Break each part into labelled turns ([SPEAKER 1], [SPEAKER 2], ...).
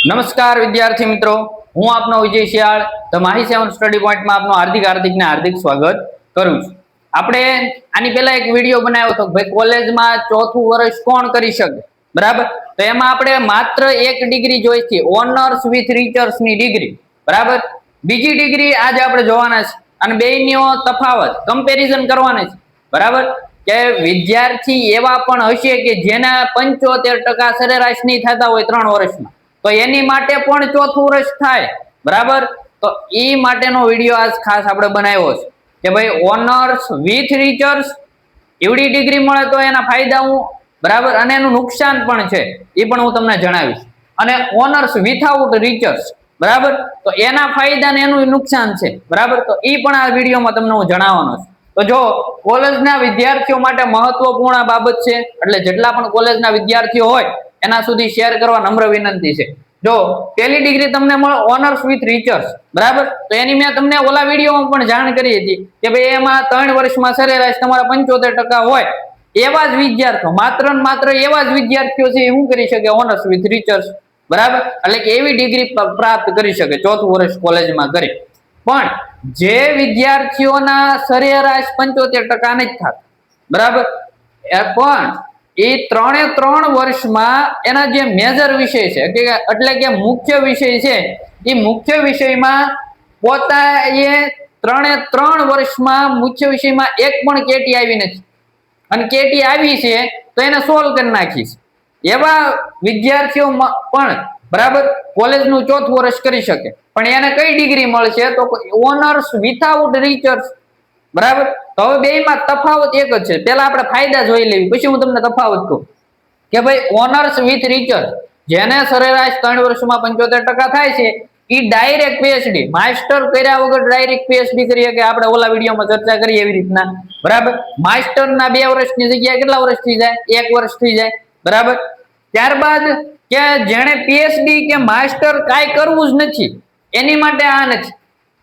[SPEAKER 1] નમસ્કાર વિદ્યાર્થી મિત્રો, હું આપનો વિજય શિયાળ ધ માહી 7 સ્ટડી પોઈન્ટમાં આપનો હાર્દિક સ્વાગત કરું છું। આપણે આની પહેલા એક વિડિયો બનાવ્યો હતો ભાઈ કોલેજમાં ચોથું વર્ષ કોણ કરી શકે, બરાબર। તો એમાં આપણે માત્ર એક ડિગ્રી જોઈ છે, ઓનર્સ વિથ રિસર્ચ ની ડિગ્રી, બરાબર। બીજી ડિગ્રી આજે આપણે જોવાના છે અને બેયનો તફાવત કમ્પેરિઝન કરવાના છે, બરાબર। કે વિદ્યાર્થી એવા પણ હશે કે જેના 75% સરેરાશ નહીં થતા હોય 3 વર્ષમાં, તો એની માટે પણ ચોથું વર્ષ થાય, બરાબર। તો એ માટેનો વિડિયો આજ ખાસ આપણે બનાવ્યો છે કે ભાઈ ઓનર્સ વિથ રિસર્ચ એવડી ડિગ્રી મળે તો એના ફાયદા હું, બરાબર, અને એનું નુકસાન પણ છે એ પણ હું તમને જણાવીશ। અને ઓનર્સ વિથઆઉટ રિસર્ચ, બરાબર, તો એના ફાયદા ને એનું નુકસાન છે, બરાબર। તો એ પણ આ વિડિયોમાં તમને હું જણાવવાનો છું। તો જો કોલેજના વિદ્યાર્થીઓ માટે મહત્વપૂર્ણ બાબત છે, એટલે જેટલા પણ કોલેજના વિદ્યાર્થીઓ હોય એના સુધી શેર કરવા નમ્ર વિનંતી છે। જો પહેલી ડિગ્રી તમને મળે ઓનર્સ વિથ રિસર્ચ, બરાબર, તો એની મેં તમને ઓલા વિડિયોમાં પણ જાણ કરી હતી કે ભાઈ એમાં 3 વર્ષમાં સરેરાશ તમારા 75% હોય એવા જ વિદ્યાર્થીઓ, માત્ર ને માત્ર એવા જ વિદ્યાર્થીઓ છે શું કરી શકે ઓનર્સ વિથ રિસર્ચ, બરાબર, એટલે કે એવી ડિગ્રી પ્રાપ્ત કરી શકે ચોથું વર્ષ કોલેજમાં કરી। પણ જે વિદ્યાર્થીઓના સરેરાશ 75% નથી થતા, બરાબર, પણ એ 3 વર્ષમાં એના જે મેજર વિષય છે એટલે કે મુખ્ય વિષય છે એ મુખ્ય વિષયમાં પોતાએ 3 વર્ષમાં મુખ્ય વિષયમાં એક પણ કેટી આવી નથી અને કેટી આવી છે તો એને સોલ્વ કરી નાખીશ એવા વિદ્યાર્થીઓ પણ, બરાબર, કોલેજનું ચોથું વર્ષ કરી શકે। પણ એને કઈ ડિગ્રી મળશે તો ઓનર્સ વિથઆઉટ રિસર્ચ, બરાબર। તો હવે બેયમાં તફાવત એક જ છે। પહેલા આપણે ફાયદા જોઈ લેવી, પછી હું તમને તફાવત કહું કે ભાઈ ઓનર્સ વિથ રિસર્ચ જેને સરેરાશ 3 વર્ષમાં 75% થાય છે એ ડાયરેક્ટ પીએચડી માસ્ટર કર્યા વગર ડાયરેક્ટ પીએચડી કરી શકે। આપણે ઓલા વિડિયોમાં ચર્ચા કરી એવી રીતના, બરાબર। માસ્ટરના 2 વર્ષની જગ્યાએ કેટલા વર્ષ થઈ જાય? 1 વર્ષ થઈ જાય, બરાબર। ત્યારબાદ કે જેણે પીએચડી કે માસ્ટર કાંઈ કરવું જ નથી એની માટે આ નથી,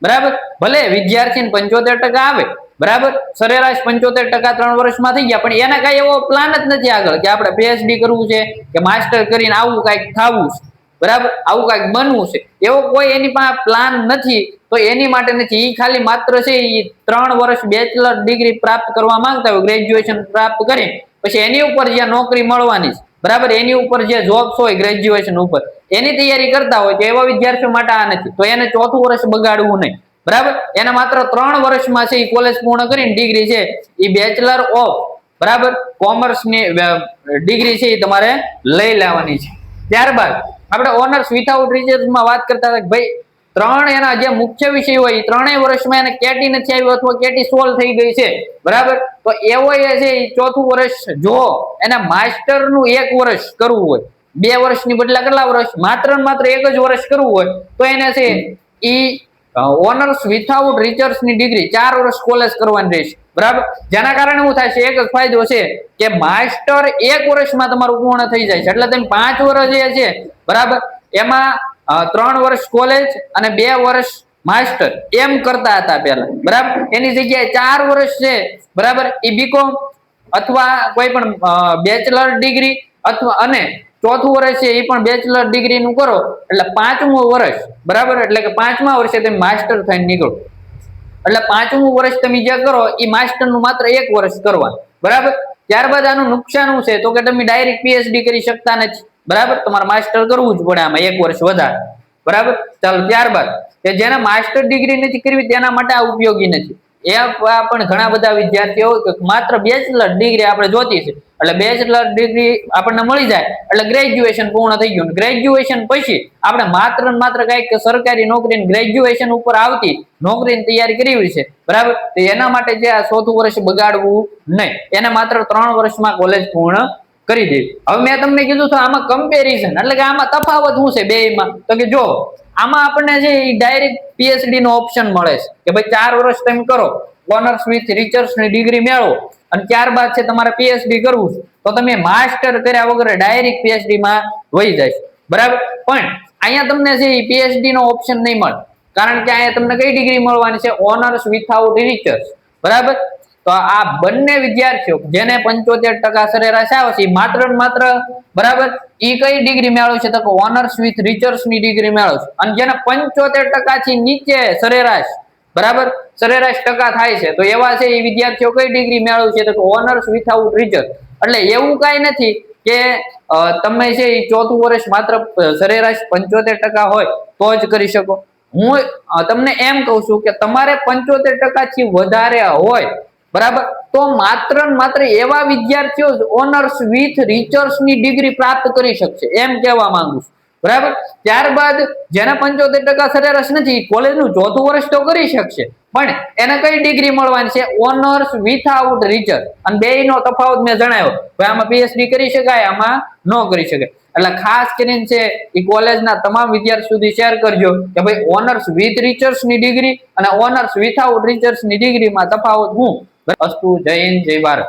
[SPEAKER 1] બરાબર। ભલે વિદ્યાર્થીને 75% આવે, બરાબર, સરેરાશ 75% 3 વર્ષમાં થઈ ગયા, પણ એને કઈ એવો પ્લાન જ નથી આગળ કે આપણે પીએચડી કરવું છે કે માસ્ટર કરીને આવું કઈક થવું છે, બરાબર, આવું કઈક બનવું છે, એવો કોઈ એની પાસે પ્લાન નથી, તો એની માટે નથી। એ ખાલી માત્ર છે એ 3 વર્ષ બેચલર ડિગ્રી પ્રાપ્ત કરવા માંગતા હોય, ગ્રેજ્યુએશન પ્રાપ્ત કરી પછી એની ઉપર જે નોકરી મળવાની છે, બરાબર, એની ઉપર જે જોબ્સ હોય ગ્રેજ્યુએશન ઉપર એની તૈયારી કરતા હોય તો એવા વિદ્યાર્થીઓ માટે આ નથી, તો એને ચોથું વર્ષ બગાડવું નહીં, બરાબર। એને માત્ર 3 વર્ષમાં છે એ કોલેજ પૂર્ણ કરીને ડિગ્રી છે એ બેચલર ઓફ, બરાબર, કોમર્સની ડિગ્રી છે એ તમારે લઈ લેવાની છે। ત્યારબાદ આપણે ઓનર્સ વિથઆઉટ રિસર્ચમાં વાત કરતા હતા કે ભાઈ 3 એના જે મુખ્ય વિષય હોય 3 વર્ષમાં એને કેટી નથી આવ્યું અથવા કેટી સોલ્વ થઈ ગઈ છે, બરાબર, તો એવો એ છે ચોથું વર્ષ જો એને માસ્ટરનું 1 વર્ષ કરવું હોય, 2 વર્ષની બદલે કેટલા વર્ષ? માત્ર ને માત્ર 1 જ વર્ષ કરવું હોય તો એને છે ઈ ઓનર્સ વિથઆઉટ રિસર્ચ ની ડિગ્રી 4 વર્ષ કોલેજ કરવાની રહેશે, બરાબર। જેના કારણે શું થાય છે, એક જ ફાયદો છે કે માસ્ટર 1 વર્ષમાં તમારું પૂર્ણ થઈ જાય છે, એટલે તમે 5 વર્ષ જે છે, બરાબર, એમાં 3 વર્ષ કોલેજ અને 2 વર્ષ માસ્ટર એમ કરતા હતા પહેલા, બરાબર। એની જગ્યાએ 4 વર્ષ છે, બરાબર, એ બીકોમ અથવા કોઈ પણ બેચલર ડિગ્રી અથવા અને ચોથું વર્ષ છે એ પણ બેચલર ડિગ્રી નું કરો એટલે 5મું વર્ષ, બરાબર, એટલે કે 5મા વર્ષે તમે માસ્ટર થઈને નીકળો એટલે 5મું વર્ષ તમે જે કરો એ માસ્ટર નું માત્ર 1 વર્ષ કરવાનું, બરાબર। ત્યારબાદ આનું નુકસાન શું છે તો કે તમે ડાયરેક્ટ પીએચડી કરી શકતા નથી, બરાબર, તમારે માસ્ટર કરવું જ પડે આમાં 1 વર્ષ વધારે, બરાબર। ચાલો ત્યારબાદ કે જેને માસ્ટર ડિગ્રી નથી કરવી તેના માટે આ ઉપયોગી નથી, એ પણ ઘણા બધા વિદ્યાર્થીઓ માત્ર બેચલર ડિગ્રી આપણે જોતી છે એટલે બેચલર ડિગ્રી આપણને મળી જાય એટલે ગ્રેજ્યુએશન પૂર્ણ થઈ ગયું। ગ્રેજ્યુએશન પછી આપણે માત્ર ને માત્ર કઈક સરકારી નોકરી ગ્રેજ્યુએશન ઉપર આવતી નોકરીની તૈયારી કરવી છે, બરાબર, તો એના માટે જે આ ચોથું વર્ષ બગાડવું નહીં, એને માત્ર 3 વર્ષમાં કોલેજ પૂર્ણ કરી દેવી। હવે મેં તમને કીધું તો આમાં કમ્પેરિઝન એટલે કે આમાં તફાવત શું છે બેયમાં, તો કે જો આમાં આપણને જે ડાયરેક્ટ પીએચડી નો ઓપ્શન મળે છે કે ભાઈ 4 વર્ષ તમે કરો, ઓનર્સ વિથ રિસર્ચ ની ડિગ્રી મેળવો અને ત્યારબાદ છે તમારે પીએચડી કરવું છે તો તમે માસ્ટર કર્યા વગર ડાયરેક્ટ પીએચડી માં વહી જાય, બરાબર। પણ અહીંયા તમને છે પીએચડી નો ઓપ્શન નહીં મળે, કારણ કે અહીંયા તમને કઈ ડિગ્રી મળવાની છે? ઓનર્સ વિથઆઉટ રિસર્ચ, બરાબર। તો આ બંને વિદ્યાર્થીઓ જેને 75% સરેરાશ આવે છે માત્ર ને માત્ર બરાબર ઈ કઈ ડિગ્રી મેળવે છે તો કે ઓનર્સ વિથ રિસર્ચ ની ડિગ્રી મેળવે છે અને જેને 75% થી નીચે સરેરાશ બરાબર સરેરાશ ટકા થાય છે તો એવા છે એ વિદ્યાર્થીઓ કઈ ડિગ્રી મેળવે છે તો કે ઓનર્સ વિથઆઉટ રિસર્ચ એટલે એવું કઈ નથી કે તમે છે એ ચોથું વર્ષ માત્ર સરેરાશ 75% હોય તો જ કરી શકો હું તમને એમ કહું છું કે તમારે 75% થી વધારે હોય બરાબર તો માત્ર ને માત્ર એવા વિદ્યાર્થીઓ ઓનર્સ વિથ રિસર્ચ ની ડિગ્રી પ્રાપ્ત કરી શકશે એમ કહેવા માંગુ છું બરાબર ત્યારબાદ જેના 75% સરેરાશ નથી કોલેજ નું ચોથું વર્ષ તો કરી શકશે પણ એને કઈ ડિગ્રી મળવાની છે ઓનર્સ વિથઆઉટ રિસર્ચ અને બેયનો તફાવત મેં જણાવ્યો ભાઈ આમાં પીએચડી કરી શકાય આમાં ન કરી શકાય એટલે ખાસ કરીને છે એ કોલેજના તમામ વિદ્યાર્થી સુધી શેર કરજો કે ભાઈ ઓનર્સ વિથ રિસર્ચ ની ડિગ્રી અને ઓનર્સ વિથઆઉટ રિસર્ચ ની ડિગ્રીમાં તફાવત હું અસ્તુ જય હિન્દ જય ભારત